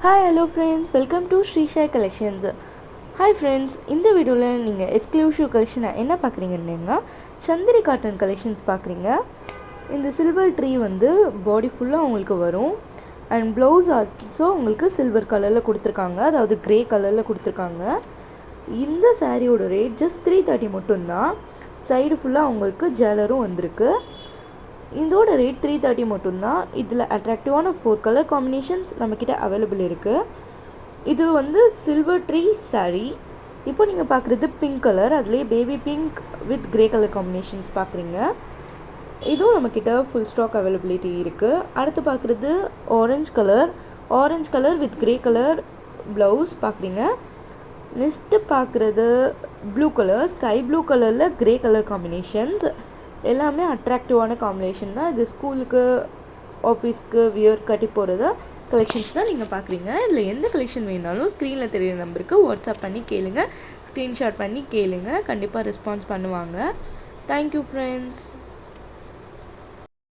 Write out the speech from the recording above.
Hi, hello friends, welcome to Shrisha Collections. Hi friends, இந்த வீடியோவில் நீங்கள் எக்ஸ்க்ளூசிவ் கலெக்ஷனை என்ன பார்க்குறீங்கன்னா சந்திரி காட்டன் கலெக்ஷன்ஸ் பார்க்குறீங்க. இந்த சில்வர் ட்ரீ வந்து பாடி ஃபுல்லாக உங்களுக்கு வரும் அண்ட் ப்ளவுஸ் ஆல்சோ உங்களுக்கு சில்வர் கலரில் கொடுத்துருக்காங்க, அதாவது க்ரே கலரில் கொடுத்துருக்காங்க. இந்த சாரியோட ரேட் ஜஸ்ட் 330 மட்டும்தான். சைடு ஃபுல்லாக உங்களுக்கு ஜுவல்லரும் வந்திருக்கு. இதோட ரேட் 330 மட்டும்தான். இதில் அட்ராக்டிவான 4 கலர் காம்பினேஷன்ஸ் நம்மக்கிட்ட அவைலபிள் இருக்குது. இது வந்து சில்வர் ட்ரீ சாரீ. இப்போ நீங்கள் பார்க்குறது பிங்க் கலர், அதுலேயே baby pink with grey colour combinations பார்க்குறீங்க. இதுவும் நம்மக்கிட்ட ஃபுல் ஸ்டாக் அவைலபிலிட்டி இருக்குது. அடுத்து பார்க்குறது orange colour with grey colour blouse பார்க்குறீங்க. நெக்ஸ்ட்டு பார்க்குறது ப்ளூ கலர், ஸ்கை ப்ளூ கலரில் க்ரே கலர் காம்பினேஷன்ஸ். எல்லாமே அட்ராக்டிவான காம்பினேஷன் தான். இது ஸ்கூலுக்கு ஆஃபீஸ்க்கு வியர் கட்டி போகிறத கலெக்ஷன்ஸ் தான் நீங்கள் பார்க்குறீங்க. இதில் எந்த கலெக்ஷன் வேணாலும் ஸ்க்ரீனில் தெரியிற நம்பருக்கு வாட்ஸ்அப் பண்ணி கேளுங்க, ஸ்க்ரீன்ஷாட் பண்ணி கேளுங்க, கண்டிப்பாக ரெஸ்பான்ஸ் பண்ணுவாங்க. Thank you friends.